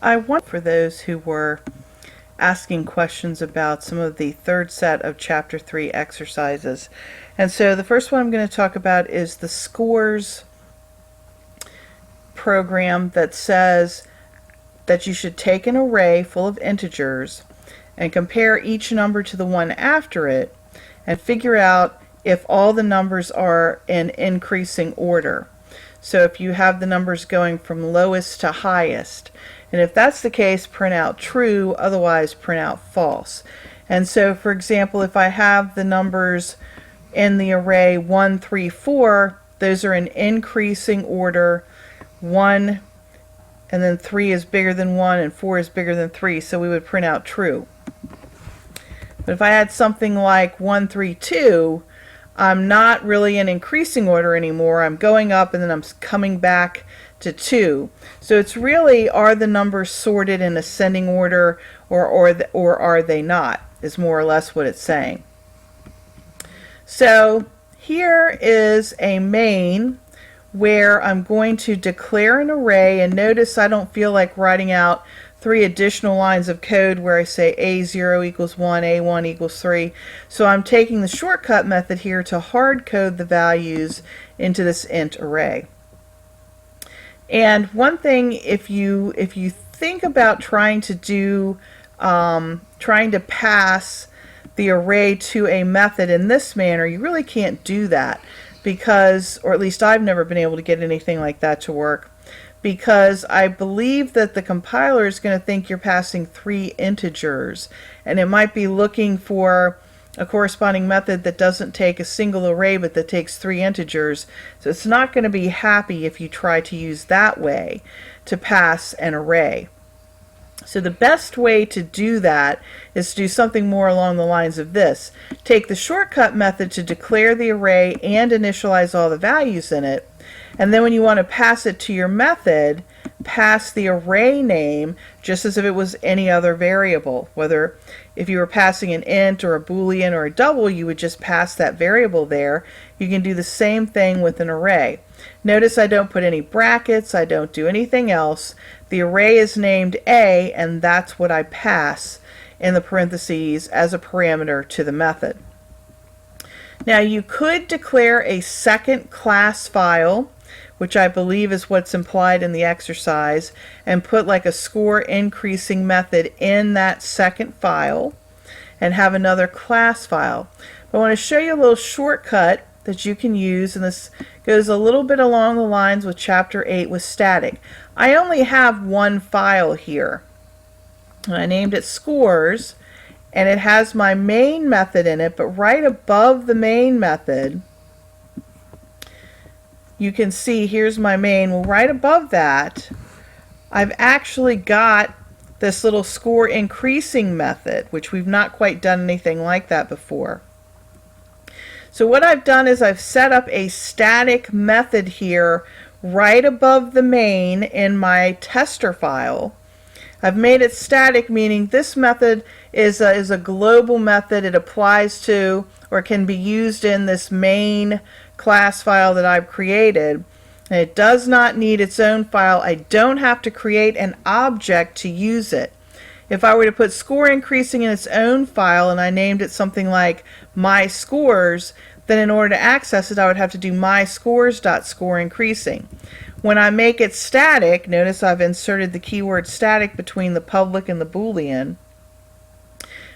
I want for those who were asking questions about some of the third set of Chapter 3 exercises. And so the first one I'm going to talk about is the scores program that says that you should take an array full of integers and compare each number to the one after it and figure out if all the numbers are in increasing order. So if you have the numbers going from lowest to highest, and if that's the case, print out true, otherwise print out false. And so, for example, if I have the numbers in the array 1, 3, 4, those are in increasing order. 1 and then 3 is bigger than 1 and 4 is bigger than 3, so we would print out true. But if I had something like 1, 3, 2, I'm not really in increasing order anymore. I'm going up and then I'm coming back to 2. So it's really, are the numbers sorted in ascending order or are they not, is more or less what it's saying. So here is a main where I'm going to declare an array, and notice I don't feel like writing out 3 additional lines of code where I say A0 equals 1, A1 equals 3. So I'm taking the shortcut method here to hard code the values into this int array. And one thing, if you think about trying to pass the array to a method in this manner, you really can't do that because, or at least I've never been able to get anything like that to work, because I believe that the compiler is going to think you're passing 3 integers, and it might be looking for a corresponding method that doesn't take a single array but that takes 3 integers. So it's not going to be happy if you try to use that way to pass an array. So the best way to do that is to do something more along the lines of this. Take the shortcut method to declare the array and initialize all the values in it, and then when you want to pass it to your method, pass the array name just as if it was any other variable. Whether if you were passing an int or a boolean or a double, you would just pass that variable there. You can do the same thing with an array. Notice I don't put any brackets, I don't do anything else. The array is named A, and that's what I pass in the parentheses as a parameter to the method. Now you could declare a second class file, which I believe is what's implied in the exercise, and put like a score increasing method in that second file and have another class file. But I want to show you a little shortcut that you can use, and this goes a little bit along the lines with Chapter 8 with static. I only have one file here. I named it scores, and it has my main method in it, but right above the main method, you can see here's my main. Well, right above that, I've actually got this little score increasing method, which we've not quite done anything like that before. So what I've done is I've set up a static method here right above the main in my tester file. I've made it static, meaning this method is a global method. It applies to or can be used in this main class file that I've created. And it does not need its own file. I don't have to create an object to use it. If I were to put score increasing in its own file and I named it something like my scores, then in order to access it I would have to do my scores.scoreIncreasing. When I make it static, notice I've inserted the keyword static between the public and the boolean.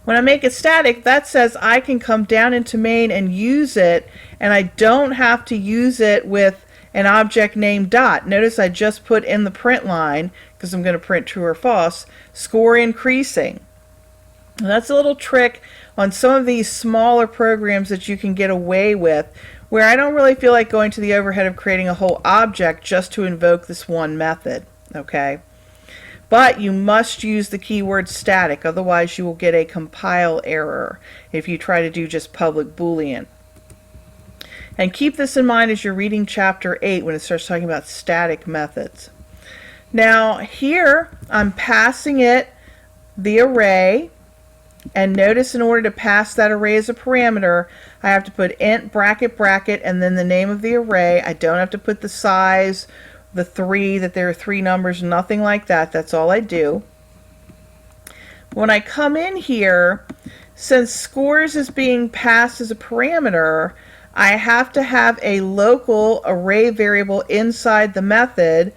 When I make it static, that says I can come down into main and use it, and I don't have to use it with an object named dot. Notice I just put in the print line, because I'm going to print true or false, score increasing. And that's a little trick on some of these smaller programs that you can get away with, where I don't really feel like going to the overhead of creating a whole object just to invoke this one method. Okay? But you must use the keyword static, otherwise you will get a compile error if you try to do just public boolean. And keep this in mind as you're reading Chapter 8 when it starts talking about static methods. Now here I'm passing it the array, and notice in order to pass that array as a parameter I have to put int bracket bracket and then the name of the array. I don't have to put the size, the 3, that there are 3 numbers, nothing like that. That's all I do. When I come in here, since scores is being passed as a parameter, I have to have a local array variable inside the method,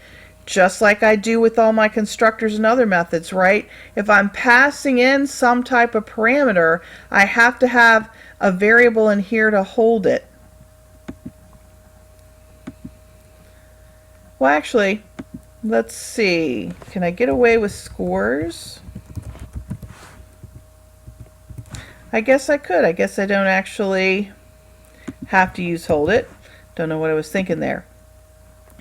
just like I do with all my constructors and other methods, right? If I'm passing in some type of parameter, I have to have a variable in here to hold it. Well, actually, let's see. Can I get away with scores? I guess I could. I guess I don't actually have to use hold it. Don't know what I was thinking there.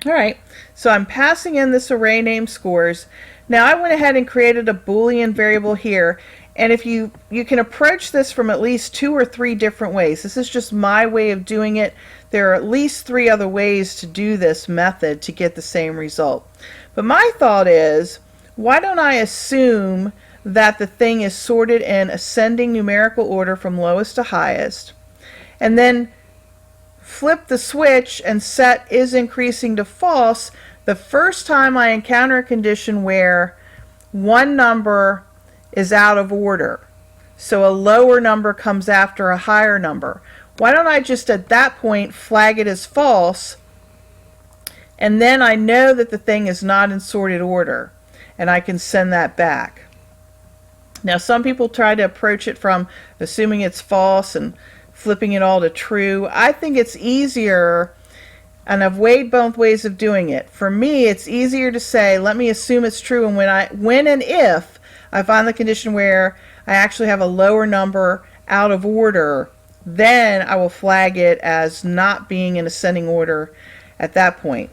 All right, so I'm passing in this array named scores. Now I went ahead and created a Boolean variable here, and if you can approach this from at least 2 or 3 different ways. This is just my way of doing it. There are at least 3 other ways to do this method to get the same result. But my thought is, why don't I assume that the thing is sorted in ascending numerical order from lowest to highest, and then flip the switch and set is increasing to false the first time I encounter a condition where one number is out of order. So a lower number comes after a higher number. Why don't I just at that point flag it as false, and then I know that the thing is not in sorted order, and I can send that back. Now some people try to approach it from assuming it's false and flipping it all to true. I think it's easier, and I've weighed both ways of doing it. For me, it's easier to say, let me assume it's true, and when and if I find the condition where I actually have a lower number out of order, then I will flag it as not being in ascending order at that point.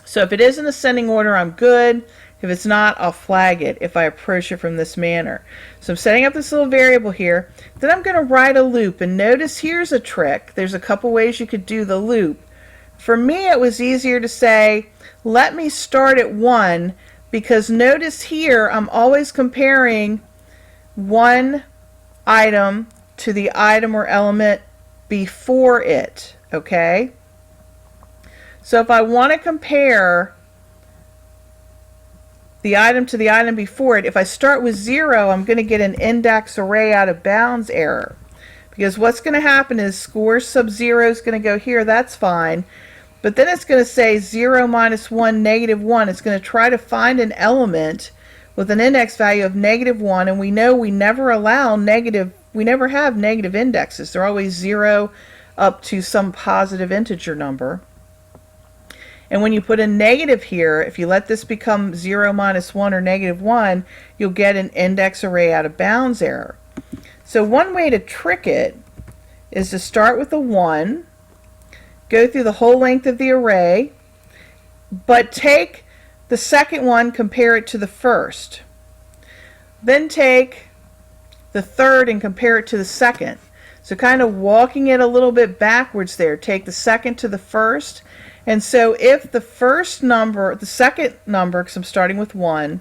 So if it is in ascending order, I'm good. If it's not, I'll flag it if I approach it from this manner. So I'm setting up this little variable here. Then I'm going to write a loop. And notice here's a trick. There's a couple ways you could do the loop. For me, it was easier to say, let me start at 1, because notice here I'm always comparing one item to the item or element before it. Okay? So if I want to compare the item to the item before it, if I start with 0, I'm going to get an index array out of bounds error. Because what's going to happen is score sub 0 is going to go here, that's fine. But then it's going to say 0 minus 1, negative 1. It's going to try to find an element with an index value of negative 1, and we know we never allow negative, we never have negative indexes. They're always 0 up to some positive integer number. And when you put a negative here, if you let this become 0 minus 1 or negative 1, you'll get an index array out of bounds error. So one way to trick it is to start with a 1, go through the whole length of the array, but take the second one, compare it to the first. Then take the third and compare it to the second. So kind of walking it a little bit backwards there. Take the second to the first. And so if the first number, the second number, because I'm starting with 1,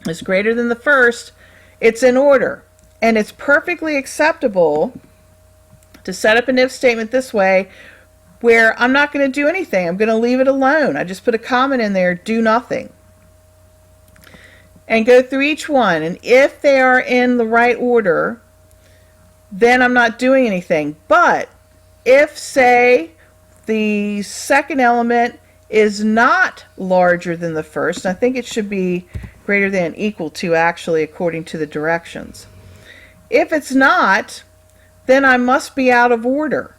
is greater than the first, it's in order. And it's perfectly acceptable to set up an if statement this way, where I'm not going to do anything. I'm going to leave it alone. I just put a comment in there, do nothing. And go through each one. And if they are in the right order, then I'm not doing anything. But if, say, the second element is not larger than the first, I think it should be greater than equal to, actually, according to the directions. If it's not, then I must be out of order.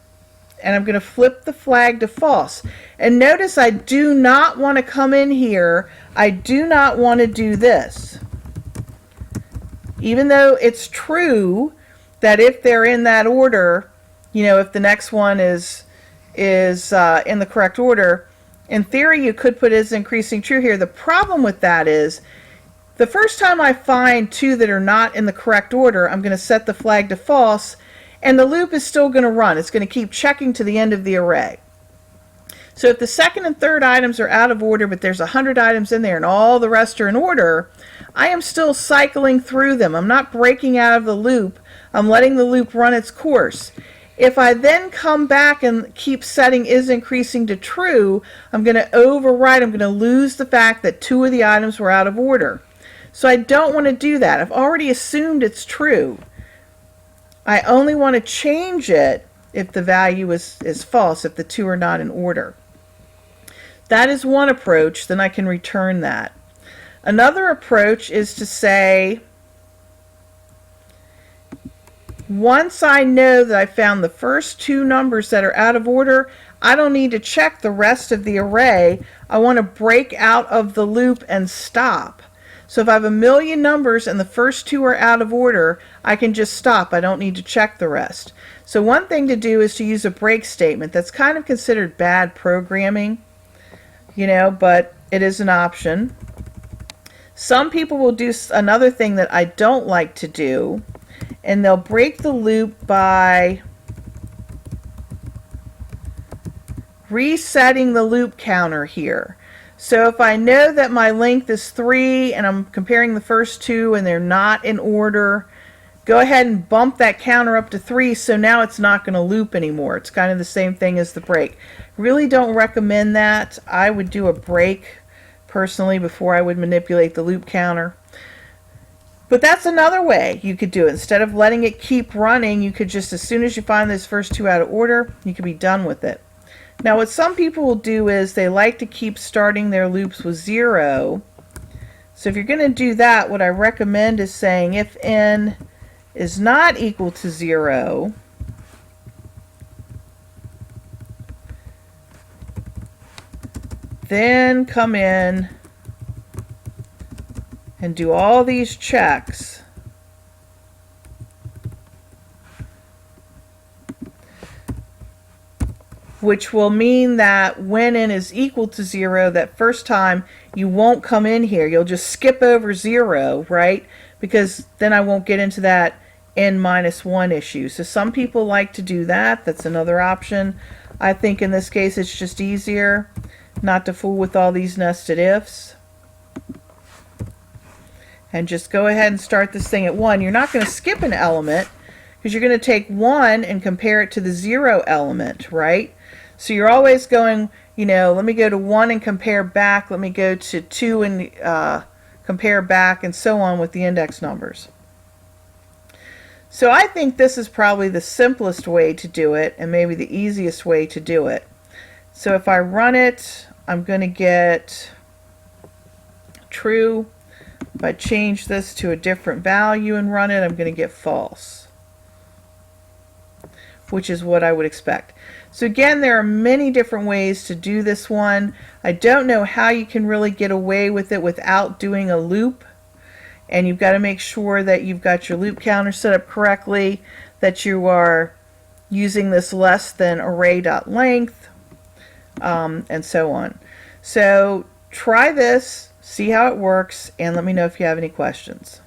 And I'm going to flip the flag to false. And notice I do not want to come in here. I do not want to do this. Even though it's true that if they're in that order, you know, if the next one is in the correct order, in theory you could put is increasing true here. The problem with that is the first time I find 2 that are not in the correct order, I'm going to set the flag to false, and the loop is still going to run. It's going to keep checking to the end of the array. So if the second and third items are out of order, but there's 100 items in there and all the rest are in order, I am still cycling through them. I'm not breaking out of the loop. I'm letting the loop run its course. If I then come back and keep setting is increasing to true, I'm going to overwrite, I'm going to lose the fact that 2 of the items were out of order. So I don't want to do that. I've already assumed it's true. I only want to change it if the value is false, if the 2 are not in order. That is one approach, then I can return that. Another approach is to say, once I know that I found the first 2 numbers that are out of order, I don't need to check the rest of the array. I want to break out of the loop and stop. So if I have a million numbers and the first 2 are out of order, I can just stop. I don't need to check the rest. So one thing to do is to use a break statement. That's kind of considered bad programming, but it is an option. Some people will do another thing that I don't like to do, and they'll break the loop by resetting the loop counter here. So if I know that my length is 3 and I'm comparing the first 2 and they're not in order, go ahead and bump that counter up to 3, so now it's not going to loop anymore. It's kind of the same thing as the break. Really don't recommend that. I would do a break personally before I would manipulate the loop counter. But that's another way you could do it. Instead of letting it keep running, you could just, as soon as you find those first 2 out of order, you could be done with it. Now what some people will do is they like to keep starting their loops with 0. So if you're going to do that, what I recommend is saying if n is not equal to 0, then come in and do all these checks. Which will mean that when n is equal to 0, that first time you won't come in here. You'll just skip over 0, right? Because then I won't get into that n minus 1 issue. So some people like to do that. That's another option. I think in this case it's just easier not to fool with all these nested ifs. And just go ahead and start this thing at 1. You're not going to skip an element because you're going to take 1 and compare it to the 0 element, right? So you're always going, let me go to 1 and compare back. Let me go to 2 and compare back, and so on with the index numbers. So I think this is probably the simplest way to do it and maybe the easiest way to do it. So if I run it, I'm going to get true. If I change this to a different value and run it, I'm going to get false, which is what I would expect. So again, there are many different ways to do this one. I don't know how you can really get away with it without doing a loop. And you've got to make sure that you've got your loop counter set up correctly, that you are using this less than array.length, and so on. So try this, see how it works, and let me know if you have any questions.